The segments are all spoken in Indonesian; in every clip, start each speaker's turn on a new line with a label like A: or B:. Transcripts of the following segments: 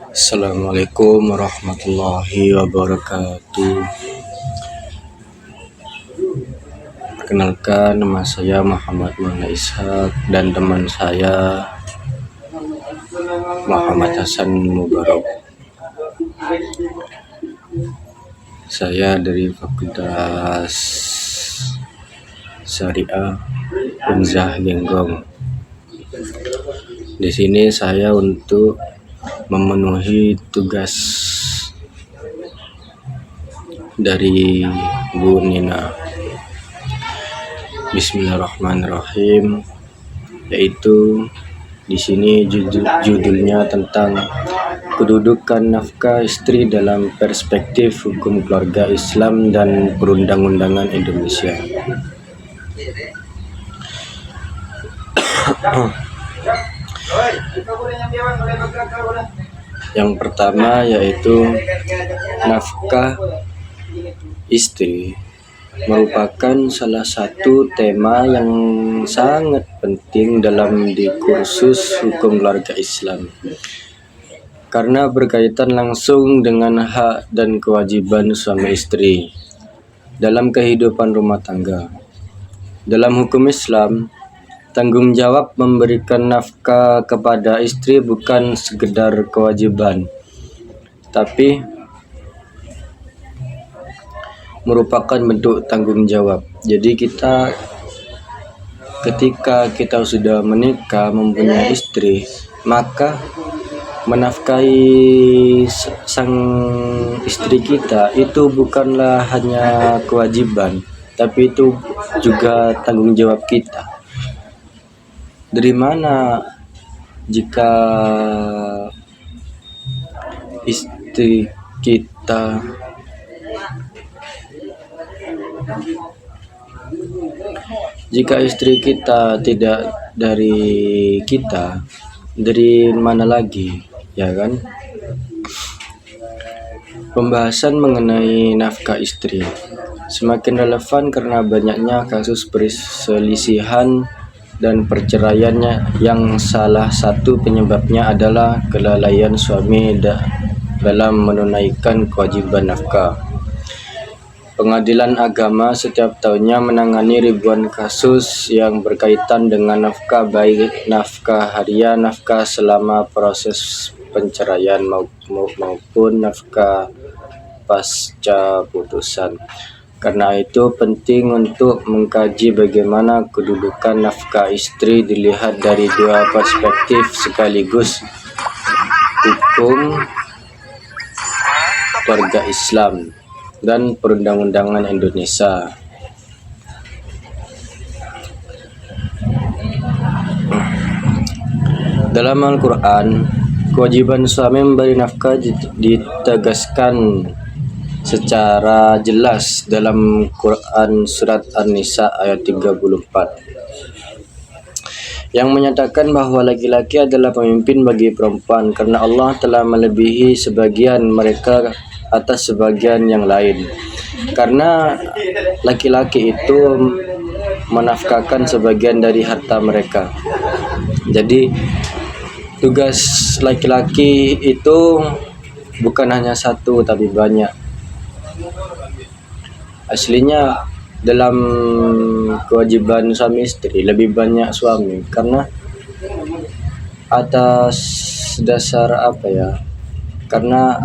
A: Assalamualaikum warahmatullahi wabarakatuh. Perkenalkan, nama saya Muhammad Maulana Ishak dan teman saya Muhammad Hasan Mubarak. Saya dari Fakultas Syariah Unzah Genggong. Di sini saya untuk memenuhi tugas dari Bu Nina. Bismillahirrahmanirrahim. Yaitu di sini judulnya tentang kedudukan nafkah istri dalam perspektif hukum keluarga Islam dan perundang-undangan Indonesia. Yang pertama yaitu nafkah istri merupakan salah satu tema yang sangat penting dalam di kursus hukum keluarga Islam karena berkaitan langsung dengan hak dan kewajiban suami istri dalam kehidupan rumah tangga. Dalam hukum Islam, tanggung jawab memberikan nafkah kepada istri bukan sekedar kewajiban, tapi merupakan bentuk tanggung jawab. Jadi ketika kita sudah menikah, mempunyai istri, maka menafkahi sang istri kita itu bukanlah hanya kewajiban, tapi itu juga tanggung jawab kita. Dari mana jika istri kita tidak dari kita, dari mana lagi, ya kan? Pembahasan mengenai nafkah istri semakin relevan karena banyaknya kasus perselisihan dan perceraiannya yang salah satu penyebabnya adalah kelalaian suami dalam menunaikan kewajiban nafkah. Pengadilan Agama setiap tahunnya menangani ribuan kasus yang berkaitan dengan nafkah, baik nafkah harian, nafkah selama proses perceraian maupun nafkah pasca putusan. Karena itu penting untuk mengkaji bagaimana kedudukan nafkah istri dilihat dari dua perspektif sekaligus, hukum keluarga Islam dan perundang-undangan Indonesia. Dalam Al-Quran, kewajiban suami memberi nafkah ditegaskan secara jelas dalam Quran Surat An-Nisa ayat 34 yang menyatakan bahwa laki-laki adalah pemimpin bagi perempuan karena Allah telah melebihi sebagian mereka atas sebagian yang lain, karena laki-laki itu menafkahkan sebagian dari harta mereka. Jadi tugas laki-laki itu bukan hanya satu tapi banyak. Aslinya dalam kewajiban suami istri lebih banyak suami, karena atas dasar karena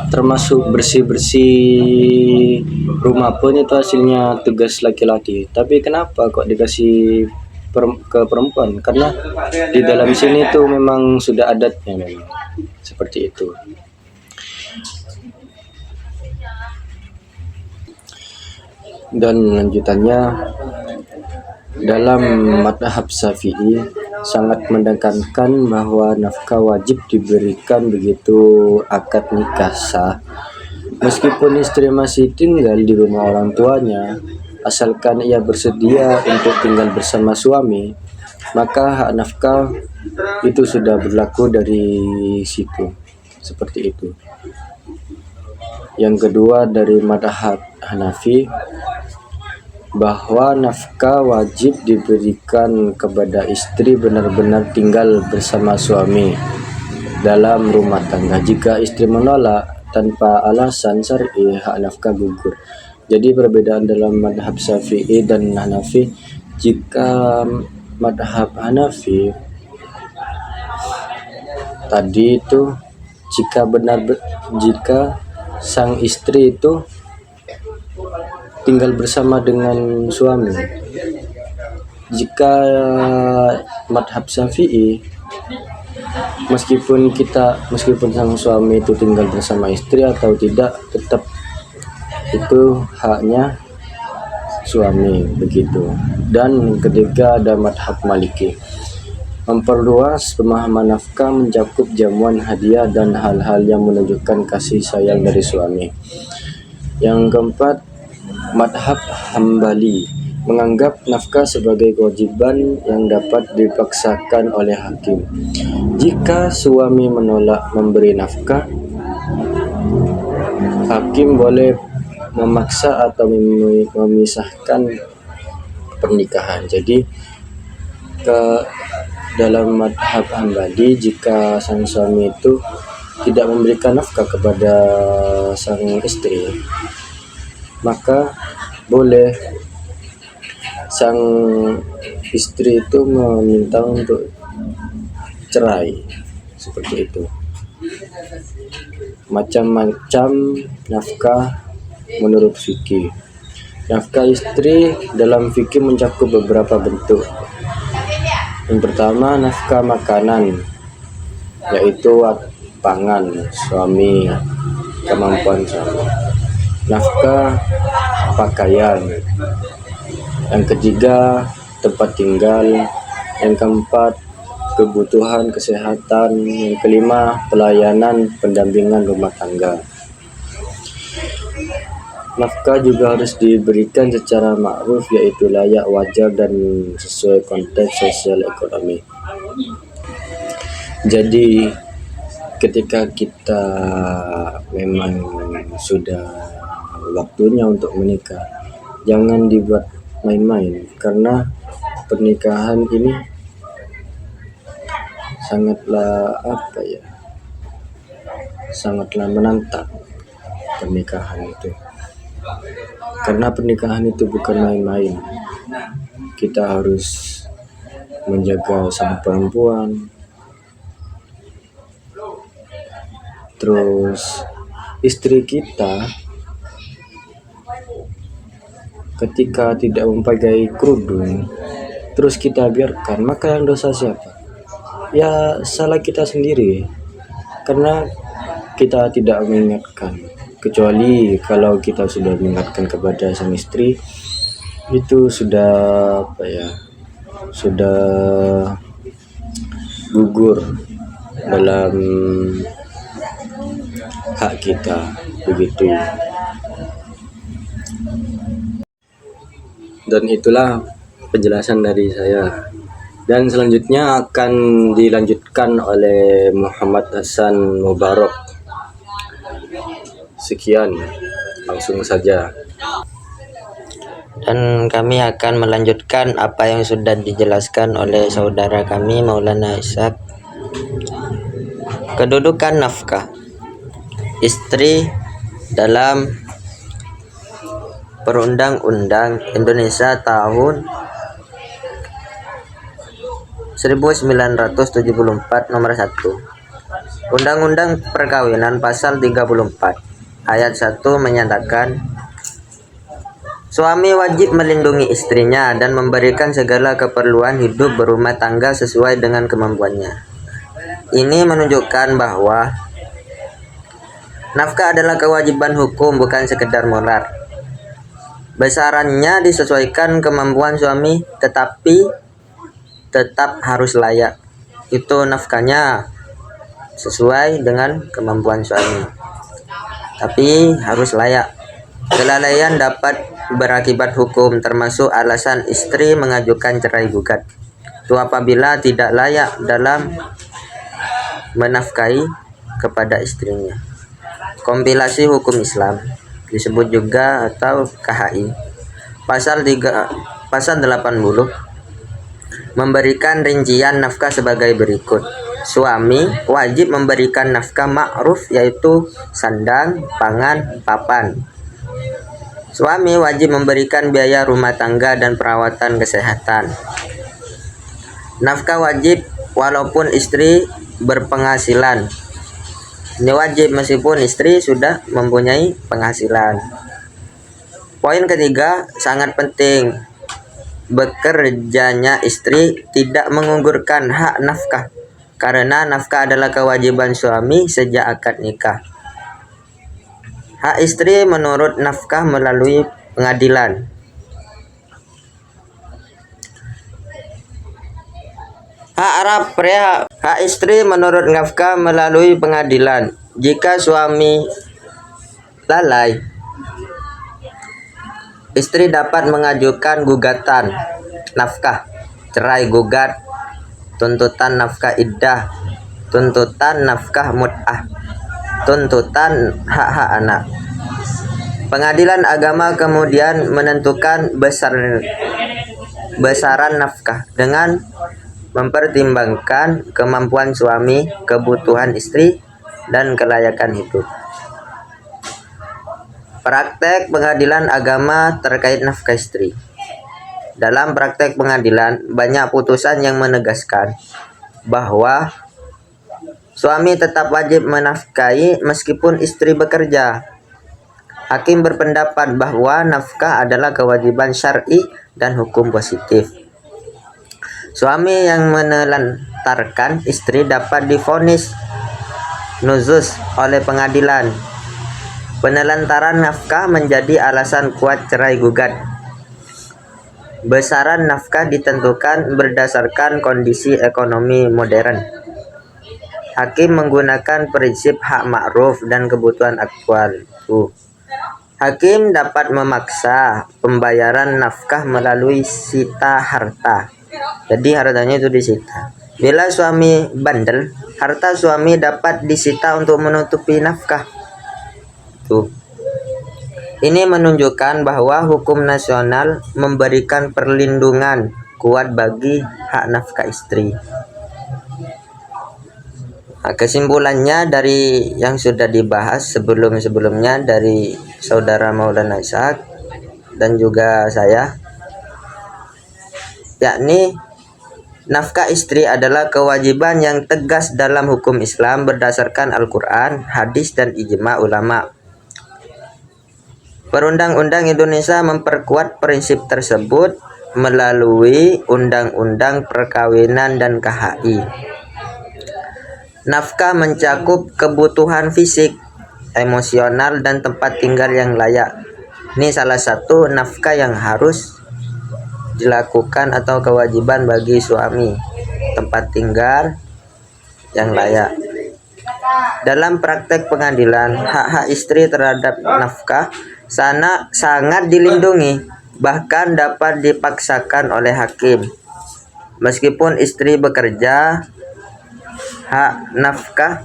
A: termasuk bersih-bersih rumah pun itu hasilnya tugas laki-laki. Tapi kenapa kok dikasih ke perempuan? Karena di dalam sini tuh memang sudah adatnya, memang seperti itu. Dan lanjutannya, dalam madhab Syafi'i sangat menekankan bahwa nafkah wajib diberikan begitu akad nikah sah, meskipun istri masih tinggal di rumah orang tuanya, asalkan ia bersedia untuk tinggal bersama suami, maka hak nafkah itu sudah berlaku dari situ. Seperti itu. Yang kedua, dari madhab Hanafi, bahwa nafkah wajib diberikan kepada istri benar-benar tinggal bersama suami, dalam rumah tangga. Jika istri menolak tanpa alasan syar'i, hak nafkah gugur. Jadi perbedaan dalam madhab Syafi'i dan Hanafi, jika madhab Hanafi tadi itu jika sang istri itu tinggal bersama dengan suami. Jika madhab Syafi'i, meskipun sang suami itu tinggal bersama istri atau tidak, tetap itu haknya suami, begitu. Dan ketiga ada madhab Maliki, memperluas pemahaman nafkah mencakup jamuan, hadiah, dan hal-hal yang menunjukkan kasih sayang dari suami. Yang keempat, madhab Hambali, menganggap nafkah sebagai kewajiban yang dapat dipaksakan oleh hakim. Jika suami menolak memberi nafkah, hakim boleh memaksa atau memisahkan pernikahan. Jadi dalam madhab Hambali, jika sang suami itu tidak memberikan nafkah kepada sang istri, maka boleh sang istri itu meminta untuk cerai, seperti itu. Macam-macam nafkah menurut fikih. Nafkah istri dalam fikih mencakup beberapa bentuk. Yang pertama, nafkah makanan, yaitu pangan suami, kemampuan suami. Nafkah pakaian. Yang ketiga, tempat tinggal. Yang keempat, kebutuhan kesehatan. Yang kelima, pelayanan pendampingan rumah tangga. Nafkah juga harus diberikan secara ma'ruf, yaitu layak, wajar, dan sesuai konteks sosial ekonomi. Jadi ketika kita memang sudah waktunya untuk menikah, jangan dibuat main-main, karena pernikahan ini sangatlah menantang. Pernikahan itu, karena pernikahan itu bukan main-main. Kita harus menjaga sang perempuan, terus istri kita ketika tidak memakai kerudung terus kita biarkan, maka yang dosa siapa? Ya salah kita sendiri, karena kita tidak mengingatkan. Kecuali kalau kita sudah mengingatkan kepada sang istri, itu sudah sudah gugur dalam hak kita, begitu. Dan itulah penjelasan dari saya. Dan selanjutnya akan dilanjutkan oleh Muhammad Hasan Mubarak. Sekian, langsung saja.
B: Dan kami akan melanjutkan apa yang sudah dijelaskan oleh saudara kami Maulana Ishaq. Kedudukan nafkah istri dalam Perundang-undang Indonesia tahun 1974 nomor 1. Undang-Undang Perkawinan pasal 34 ayat 1 menyatakan suami wajib melindungi istrinya dan memberikan segala keperluan hidup berumah tangga sesuai dengan kemampuannya. Ini menunjukkan bahwa nafkah adalah kewajiban hukum, bukan sekedar moral. Besarannya disesuaikan kemampuan suami, tetapi tetap harus layak. Itu nafkahnya sesuai dengan kemampuan suami, tapi harus layak. Kelalaian dapat berakibat hukum, termasuk alasan istri mengajukan cerai gugat. Itu apabila tidak layak dalam menafkahi kepada istrinya. Kompilasi hukum Islam disebut juga atau KHI pasal 80 memberikan rincian nafkah sebagai berikut. suami wajib memberikan nafkah ma'ruf yaitu sandang, pangan, papan. Suami wajib memberikan biaya rumah tangga dan perawatan kesehatan. Nafkah wajib walaupun istri berpenghasilan. Ini wajib meskipun istri sudah mempunyai penghasilan. Poin ketiga sangat penting. Bekerjanya istri tidak menggugurkan hak nafkah, karena nafkah adalah kewajiban suami sejak akad nikah. Hak istri menurut nafkah melalui pengadilan. Hak istri menurut nafkah melalui pengadilan. Jika suami lalai, istri dapat mengajukan gugatan nafkah, cerai gugat, tuntutan nafkah iddah, tuntutan nafkah mut'ah, tuntutan hak-hak anak. Pengadilan agama kemudian menentukan besaran nafkah dengan mempertimbangkan kemampuan suami, kebutuhan istri, dan kelayakan hidup. Praktek pengadilan agama terkait nafkah istri. Dalam praktek pengadilan, banyak putusan yang menegaskan bahwa suami tetap wajib menafkahi meskipun istri bekerja. Hakim berpendapat bahwa nafkah adalah kewajiban syar'i dan hukum positif. Suami yang menelantarkan istri dapat divonis nuzus oleh pengadilan. Penelantaran nafkah menjadi alasan kuat cerai gugat. Besaran nafkah ditentukan berdasarkan kondisi ekonomi modern. Hakim menggunakan prinsip hak ma'ruf dan kebutuhan aktual. Hakim dapat memaksa pembayaran nafkah melalui sita harta. Jadi hartanya itu disita. Bila suami bandel, harta suami dapat disita untuk menutupi nafkah. Ini menunjukkan bahwa hukum nasional memberikan perlindungan kuat bagi hak nafkah istri. Nah, kesimpulannya dari yang sudah dibahas sebelumnya dari Saudara Maulana Ishaq dan juga saya, yakni nafkah istri adalah kewajiban yang tegas dalam hukum Islam berdasarkan Al-Quran, hadis, dan ijma ulama. Perundang-undang Indonesia memperkuat prinsip tersebut melalui Undang-Undang Perkawinan dan KHI. Nafkah mencakup kebutuhan fisik, emosional, dan tempat tinggal yang layak. Ini salah satu nafkah yang harus dilakukan atau kewajiban bagi suami, tempat tinggal yang layak. Dalam praktek pengadilan, hak-hak istri terhadap nafkah sangat dilindungi, bahkan dapat dipaksakan oleh hakim. Meskipun istri bekerja, hak nafkah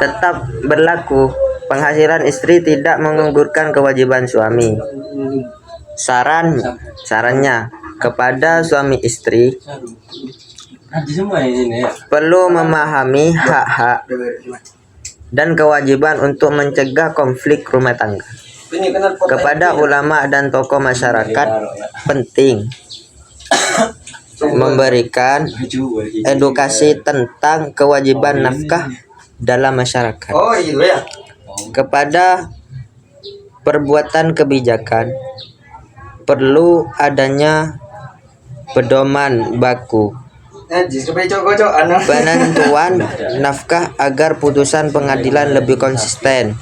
B: tetap berlaku. Penghasilan istri tidak menggugurkan kewajiban suami. Sarannya kepada suami istri perlu memahami hak-hak dan kewajiban untuk mencegah konflik rumah tangga. Kepada ulama dan tokoh masyarakat penting memberikan edukasi tentang kewajiban nafkah dalam masyarakat. Kepada perbuatan kebijakan perlu adanya pedoman baku penentuan nafkah agar putusan pengadilan lebih konsisten.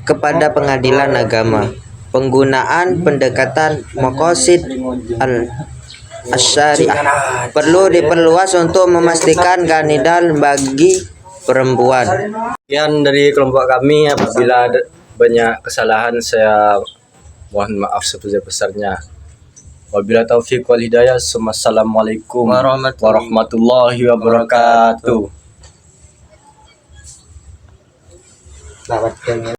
B: Kepada pengadilan agama, penggunaan pendekatan maqasid al-syariah perlu diperluas untuk memastikan keadilan bagi perempuan.
A: Sekian dari kelompok kami. Apabila banyak kesalahan, saya mohon maaf sebesar-besarnya. Wabillahi taufiq wal hidayah. Assalamualaikum warahmatullahi wabarakatuh.